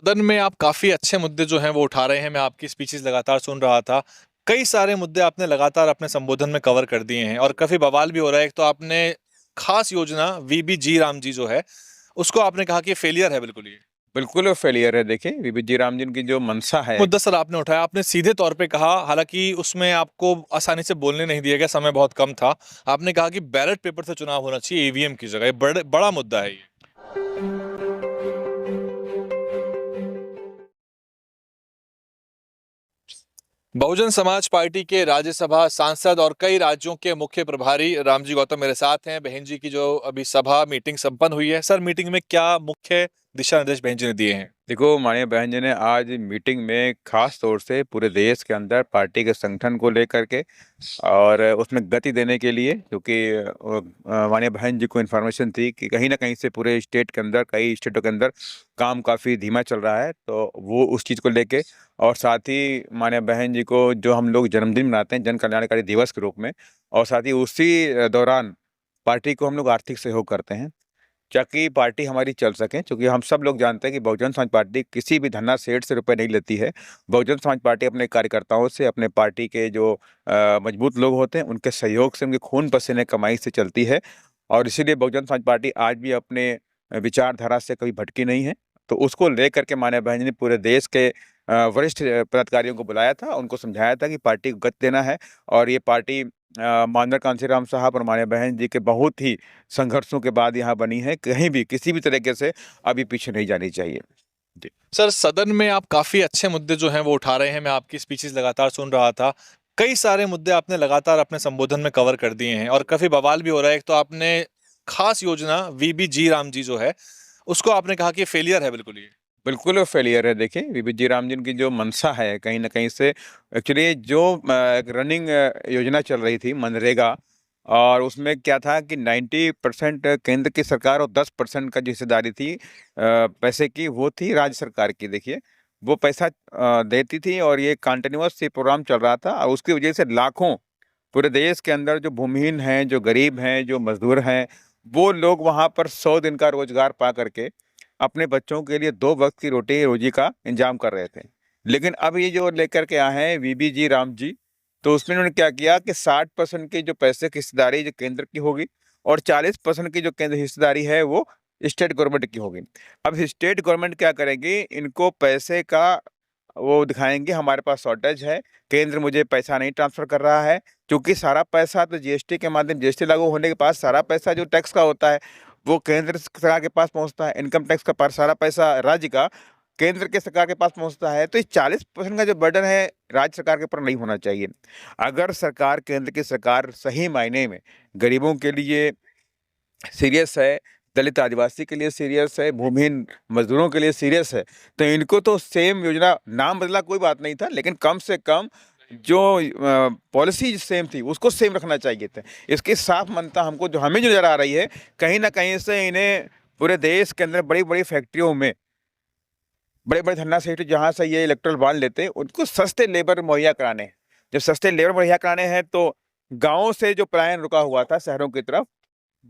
सदन में आप काफ़ी अच्छे मुद्दे जो हैं वो उठा रहे हैं, मैं आपकी स्पीचेज़ लगातार सुन रहा था। कई सारे मुद्दे आपने लगातार अपने संबोधन में कवर कर दिए हैं और काफ़ी बवाल भी हो रहा है। एक तो आपने खास योजना वीबीजी रामजी जो है, उसको आपने कहा कि ये फेलियर है बिल्कुल ये। बिल्कुल वो फेलियर है। देखिए विवेक जी राम जी की जो मंशा है। मुद्दा सर आपने उठाया, आपने सीधे तौर पे कहा, हालाँकि उसमें आपको आसानी से बोलने नहीं दिया गया, समय बहुत कम था। आपने कहा कि बैलेट पेपर से चुनाव होना चाहिए ईवीएम की जगह, ये बड़ा मुद्दा है ये। बहुजन समाज पार्टी के राज्यसभा सांसद और कई राज्यों के मुख्य प्रभारी रामजी गौतम मेरे साथ हैं। बहन जी की जो अभी सभा मीटिंग संपन्न हुई है, सर मीटिंग में क्या मुख्य दिशा निर्देश बहन जी ने दिए हैं? देखो माननीय बहन जी ने आज मीटिंग में खास तौर से पूरे देश के अंदर पार्टी के संगठन को लेकर के और उसमें गति देने के लिए, क्योंकि माननीय बहन जी को इन्फॉर्मेशन थी कि कहीं ना कहीं से पूरे स्टेट के अंदर, कई स्टेटों के अंदर काम काफ़ी धीमा चल रहा है, तो वो उस चीज़ को लेके और साथ ही माननीय बहन जी को जो हम लोग जन्मदिन मनाते हैं जन कल्याणकारी दिवस के रूप में, और साथ ही उसी दौरान पार्टी को हम लोग आर्थिक सहयोग करते हैं ताकि पार्टी हमारी चल सके। क्योंकि हम सब लोग जानते हैं कि बहुजन समाज पार्टी किसी भी धन्ना सेठ से रुपए नहीं लेती है। बहुजन समाज पार्टी अपने कार्यकर्ताओं से, अपने पार्टी के जो मजबूत लोग होते हैं उनके सहयोग से, उनके खून पसीने कमाई से चलती है। और इसीलिए बहुजन समाज पार्टी आज भी अपने विचारधारा से कभी भटकी नहीं है। तो उसको लेकर के माननीय बहन जी ने पूरे देश के वरिष्ठ पदाधिकारियों को बुलाया था, उनको समझाया था कि पार्टी को गति देना है। और ये पार्टी माननीय कांशीराम साहब और माननीय बहन जी के बहुत ही संघर्षों के बाद यहाँ बनी है। कहीं भी किसी भी तरीके से अभी पीछे नहीं जानी चाहिए। जी। सर सदन में आप काफ़ी अच्छे मुद्दे जो हैं वो उठा रहे हैं, मैं आपकी स्पीचेज़ लगातार सुन रहा था। कई सारे मुद्दे आपने लगातार अपने संबोधन में कवर कर दिए हैं और काफ़ी बवाल भी हो रहा है। एक तो आपने खास योजना वीबीजी रामजी जो है, उसको आपने कहा कि ये फेलियर है बिल्कुल ये। बिल्कुल फेलियर है। देखिए विवेक जी राम जी की जो मंशा है कहीं ना कहीं से, एक्चुअली जो एक रनिंग योजना चल रही थी मनरेगा, और उसमें क्या था कि 90% केंद्र की सरकार और 10% का जो हिस्सेदारी थी पैसे की, वो थी राज्य सरकार की। देखिए वो पैसा देती थी और ये कंटिन्यूअस ये प्रोग्राम चल रहा था, और उसकी वजह से लाखों पूरे देश के अंदर जो भूमिहीन हैं, जो गरीब हैं, जो मजदूर हैं, वो लोग वहाँ पर 100 दिन का रोजगार पा करके अपने बच्चों के लिए 2 वक्त की रोटी रोजी का इंतजाम कर रहे थे। लेकिन अब ये जो लेकर के आए हैं वीबीजी राम जी, तो उसमें उन्होंने क्या किया कि 60% की जो पैसे की हिस्सेदारी जो केंद्र की होगी और 40% की जो केंद्र हिस्सेदारी है वो स्टेट गवर्नमेंट की होगी। अब स्टेट गवर्नमेंट क्या करेगी, इनको पैसे का वो दिखाएंगे हमारे पास शॉर्टेज है, केंद्र मुझे पैसा नहीं ट्रांसफर कर रहा है। क्योंकि सारा पैसा तो जीएसटी के माध्यम, जीएसटी लागू होने के बाद सारा पैसा जो टैक्स का होता है वो केंद्र सरकार के पास पहुंचता है। इनकम टैक्स का सारा पैसा राज्य का केंद्र के सरकार के पास पहुंचता है। तो इस 40% का जो बर्डन है राज्य सरकार के ऊपर नहीं होना चाहिए। अगर सरकार, केंद्र की सरकार सही मायने में गरीबों के लिए सीरियस है, दलित आदिवासी के लिए सीरियस है, भूमिहीन मजदूरों के लिए सीरियस है, तो इनको तो सेम योजना, नाम बदला कोई बात नहीं था, लेकिन कम से कम जो पॉलिसी सेम थी उसको सेम रखना चाहिए था। इसकी साफ मान्यता हमको जो हमें जो नजर आ रही है, कहीं ना कहीं से इन्हें पूरे देश के अंदर बड़ी बड़ी फैक्ट्रियों में बड़े बड़े धन्ना सेठ जहाँ से ये इलेक्ट्रल बॉन्ड लेते हैं उनको सस्ते लेबर मुहैया कराने हैं। जब सस्ते लेबर मुहैया कराने हैं तो गाँव से जो पलायन रुका हुआ था शहरों की तरफ,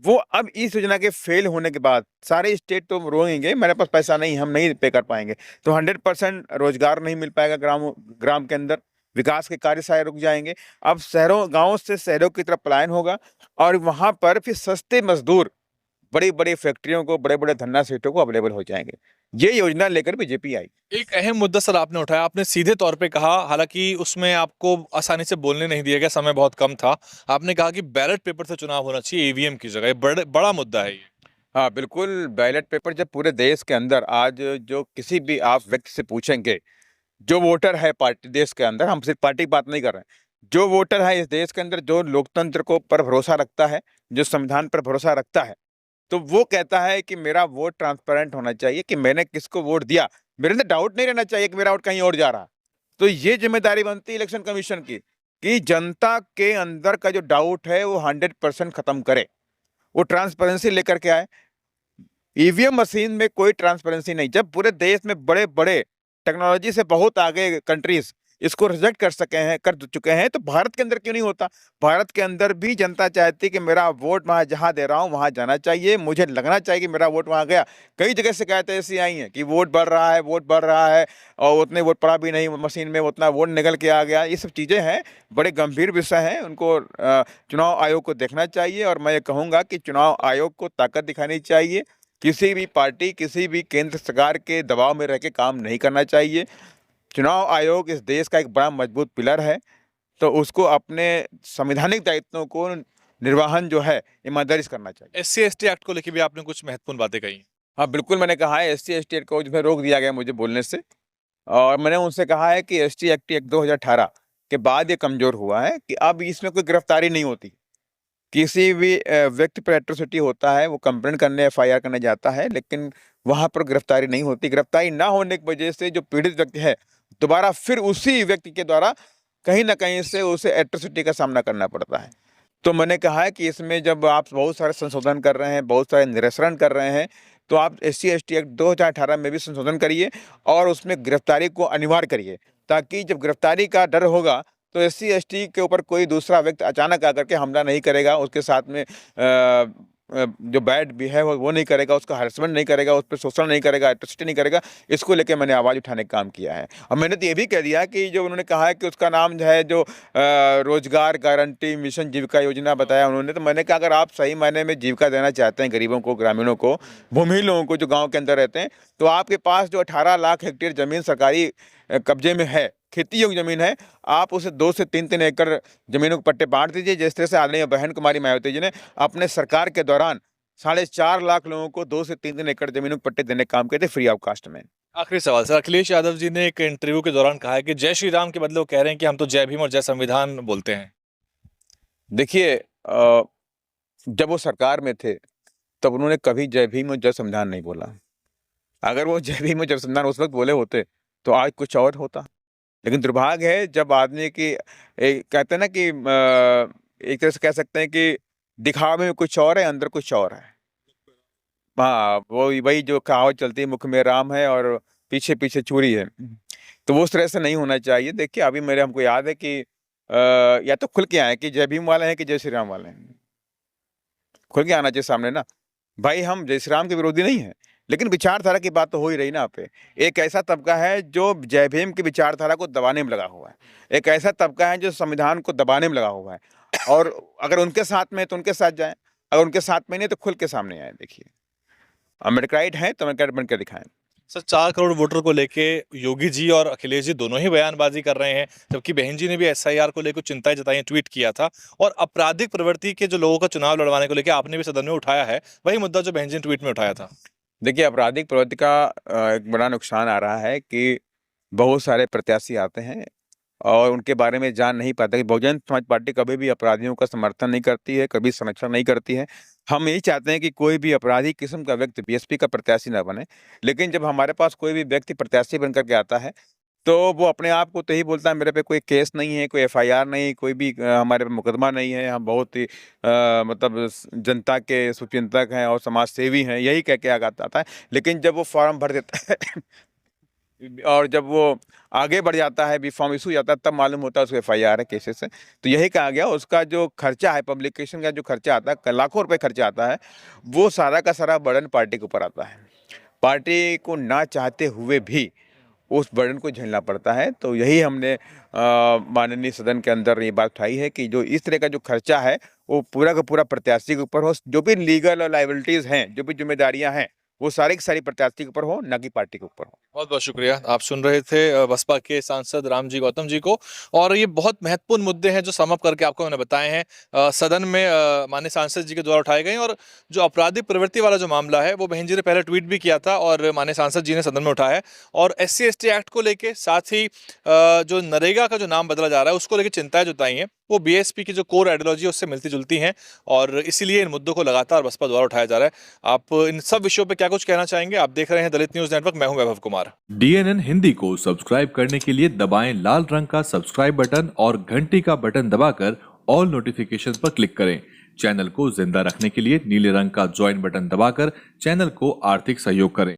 वो अब इस योजना के फेल होने के बाद सारे स्टेट तो रोएंगे, मेरे पास पैसा नहीं, हम नहीं पे कर पाएंगे। तो 100% रोजगार नहीं मिल पाएगा ग्राम ग्राम के अंदर, विकास के कार्य सारे रुक जाएंगे। अब शहरों, गांवों से शहरों की तरफ पलायन होगा और वहां पर फिर सस्ते मजदूर बड़ी बड़ी फैक्ट्रियों को, बड़े बड़े धन्ना सेठों को अवेलेबल हो जाएंगे। ये योजना लेकर बीजेपी आई। एक अहम मुद्दा सर आपने उठाया, आपने सीधे तौर पे कहा, हालांकि उसमें आपको आसानी से बोलने नहीं दिया गया, समय बहुत कम था। आपने कहा कि बैलेट पेपर से चुनाव होना चाहिए ईवीएम की जगह, ये बड़ा मुद्दा है ये। हाँ बिल्कुल, बैलेट पेपर जब पूरे देश के अंदर आज जो किसी भी आप व्यक्ति से पूछेंगे, जो वोटर है पार्टी देश के अंदर, हम सिर्फ पार्टी की बात नहीं कर रहे हैं, जो वोटर है इस देश के अंदर, जो लोकतंत्र को पर भरोसा रखता है, जो संविधान पर भरोसा रखता है, तो वो कहता है कि मेरा वोट ट्रांसपेरेंट होना चाहिए, कि मैंने किसको वोट दिया, मेरे अंदर डाउट नहीं रहना चाहिए कि मेरा वोट कहीं और जा रहा। तो ये जिम्मेदारी बनती है इलेक्शन कमीशन की कि जनता के अंदर का जो डाउट है वो 100% खत्म करे, वो ट्रांसपेरेंसी लेकर के आए। ईवीएम मशीन में कोई ट्रांसपेरेंसी नहीं। जब पूरे देश में बड़े बड़े टेक्नोलॉजी से बहुत आगे कंट्रीज इसको रिजेक्ट कर चुके हैं, तो भारत के अंदर क्यों नहीं होता? भारत के अंदर भी जनता चाहती है कि मेरा वोट मैं जहाँ दे रहा हूँ वहाँ जाना चाहिए, मुझे लगना चाहिए कि मेरा वोट वहाँ गया। कई जगह शिकायतें ऐसी आई हैं कि वोट बढ़ रहा है और उतने वोट पड़ा भी नहीं मशीन में, उतना वोट निकल के आ गया। ये सब चीज़ें हैं, बड़े गंभीर विषय हैं, उनको चुनाव आयोग को देखना चाहिए। और मैं ये कहूँगा कि चुनाव आयोग को ताकत दिखानी चाहिए। किसी भी पार्टी, किसी भी केंद्र सरकार के दबाव में रह के काम नहीं करना चाहिए। चुनाव आयोग इस देश का एक बड़ा मजबूत पिलर है, तो उसको अपने संवैधानिक दायित्वों को निर्वहन जो है ईमानदारी से करना चाहिए। SC/ST एक्ट को लेके भी आपने कुछ महत्वपूर्ण बातें कही। हाँ, बिल्कुल मैंने कहा है SC/ST एक्ट को जो है रोक दिया गया मुझे बोलने से, और मैंने उनसे कहा है कि ST एक्ट 2018 के बाद ये कमज़ोर हुआ है कि अब इसमें कोई गिरफ्तारी नहीं होती। किसी भी व्यक्ति पर एट्रोसिटी होता है, वो कंप्लेंट करने, FIR करने जाता है, लेकिन वहाँ पर गिरफ्तारी नहीं होती। गिरफ्तारी ना होने की वजह से जो पीड़ित व्यक्ति है, दोबारा फिर उसी व्यक्ति के द्वारा कहीं न कहीं से उसे एट्रोसिटी का सामना करना पड़ता है। तो मैंने कहा है कि इसमें जब आप बहुत सारे संशोधन कर रहे हैं, बहुत सारे निरसन कर रहे हैं, तो आप SC/ST एक्ट 2018 में भी संशोधन करिए और उसमें गिरफ्तारी को अनिवार्य करिए, ताकि जब गिरफ्तारी का डर होगा तो SC/ST के ऊपर कोई दूसरा व्यक्ति अचानक आकर के हमला नहीं करेगा, उसके साथ में जो बैड बिहेव है वो नहीं करेगा, उसका हरासमेंट नहीं करेगा, उस पे शोषण नहीं करेगा, एट्रोसिटी नहीं करेगा। इसको लेके मैंने आवाज़ उठाने का काम किया है। और मैंने तो ये भी कह दिया कि जो उन्होंने कहा है कि उसका नाम जो है, जो रोजगार गारंटी मिशन जीविका योजना बताया उन्होंने, तो मैंने कहा अगर आप सही मायने में जीविका देना चाहते हैं गरीबों को, ग्रामीणों को, भूमिहीन लोगों को जो गाँव के अंदर रहते हैं, तो आपके पास जो 18 लाख हेक्टेयर ज़मीन सरकारी कब्जे में है, खेती योग्य ज़मीन है, आप उसे 2 से 3 एकड़ ज़मीनों के पट्टे बाँट दीजिए। जिस तरह से आदरणीय बहन कुमारी मायावती जी ने अपने सरकार के दौरान 4.5 लाख लोगों को 2 से 3 एकड़ ज़मीनों के पट्टे देने का काम किए थे फ्री ऑफ कास्ट में। आखिरी सवाल सर, अखिलेश यादव जी ने एक इंटरव्यू के दौरान कहा है कि जय श्री राम के बदले वो कह रहे हैं कि हम तो जय भीम और जय संविधान बोलते हैं। देखिए, जब वो सरकार में थे, तब उन्होंने कभी जय भीम और जय संविधान नहीं बोला। अगर वो जय भीम और जय संविधान उस वक़्त बोले होते, तो आज कुछ और होता। लेकिन दुर्भाग्य है जब आदमी की कहते हैं ना कि एक तरह से कह सकते हैं कि दिखावे में कुछ और है, अंदर कुछ और है। हाँ, वही वही जो कहावत चलती है, मुख में राम है और पीछे-पीछे छुरी है। तो वो उस तरह से नहीं होना चाहिए। देखिए, अभी हमको याद है कि या तो खुल के आएँ कि जय भीम वाले हैं कि जय श्री राम वाले हैं। खुल के आना चाहिए सामने ना। भाई, हम जय श्री राम के विरोधी नहीं हैं, लेकिन विचारधारा की बात तो हो ही रही ना यहाँ पे। एक ऐसा तबका है जो जय भीम की विचारधारा को दबाने में लगा हुआ है। एक ऐसा तबका है जो संविधान को दबाने में लगा हुआ है, और अगर उनके साथ में है तो उनके साथ जाएँ, अगर उनके साथ में नहीं तो खुल के सामने आएँ। देखिए, अम्बेडकराइट हैं तो अम्बेडकराइट बन के दिखाएँ। सर, 4 करोड़ वोटर को लेके योगी जी और अखिलेश जी दोनों ही बयानबाजी कर रहे हैं, जबकि बहन जी ने भी SIR को लेकर चिंताएं जताई हैं, ट्वीट किया था। और आपराधिक प्रवृत्ति के जो लोगों का चुनाव लड़वाने को लेकर आपने भी सदन में उठाया है, वही मुद्दा जो बहन जी ने ट्वीट में उठाया था। देखिए, आपराधिक प्रवृत्ति का एक बड़ा नुकसान आ रहा है कि बहुत सारे प्रत्याशी आते हैं और उनके बारे में जान नहीं पाते कि बहुजन समाज पार्टी कभी भी अपराधियों का समर्थन नहीं करती है, कभी संरक्षण नहीं करती है। हम यही चाहते हैं कि कोई भी अपराधी किस्म का व्यक्ति BSP का प्रत्याशी ना बने। लेकिन जब हमारे पास कोई भी व्यक्ति प्रत्याशी बन कर के आता है, तो वो अपने आप को तो यही बोलता है मेरे पे कोई केस नहीं है, कोई FIR नहीं, कोई भी हमारे पे मुकदमा नहीं है, हम बहुत ही मतलब जनता के शुभचिंतक हैं और समाज सेवी हैं, यही कह के आगे आता है। लेकिन जब वो फॉर्म भर देता है और जब वो आगे बढ़ जाता है, फॉर्म इशू जाता है, तब मालूम होता है उसको FIR है, केसेस है। तो यही कहा गया, उसका जो खर्चा है, पब्लिकेशन का जो खर्चा आता है, लाखों रुपए खर्चा आता है, वो सारा का सारा बर्डन पार्टी के ऊपर आता है। पार्टी को ना चाहते हुए भी उस बर्डन को झेलना पड़ता है। तो यही हमने माननीय सदन के अंदर ये बात उठाई है कि जो इस तरह का जो खर्चा है, वो पूरा का पूरा प्रत्याशी के ऊपर हो। जो भी लीगल और लायबिलिटीज़ हैं, जो भी जिम्मेदारियाँ हैं, वो सारी की सारी प्रत्याशी के ऊपर हो, ना कि पार्टी के ऊपर हो। बहुत बहुत शुक्रिया। आप सुन रहे थे बसपा के सांसद रामजी गौतम जी को, और ये बहुत महत्वपूर्ण मुद्दे हैं जो सम अप करके आपको मैंने बताए हैं। सदन में माननीय सांसद जी के द्वारा उठाए गए, और जो आपराधिक प्रवृत्ति वाला जो मामला है वो बहन जी ने पहले ट्वीट भी किया था और माननीय सांसद जी ने सदन में उठाया है। और SC/ST एक्ट को लेके, साथ ही जो नरेगा का जो नाम बदला जा रहा है उसको लेकर चिंताएं जताई हैं, वो BSP की जो कोर आइडियोलॉजी है उससे मिलती जुलती हैं, और इसीलिए इन मुद्दों को लगातार बसपा द्वारा उठाया जा रहा है। आप इन सब विषयों पर क्या कुछ कहना चाहेंगे? आप देख रहे हैं दलित न्यूज नेटवर्क, मैं हूं वैभव कुमार। DNN हिंदी को सब्सक्राइब करने के लिए दबाएं लाल रंग का सब्सक्राइब बटन और घंटी का बटन दबाकर ऑल नोटिफिकेशन पर क्लिक करें। चैनल को जिंदा रखने के लिए नीले रंग का ज्वाइन बटन दबाकर चैनल को आर्थिक सहयोग करें।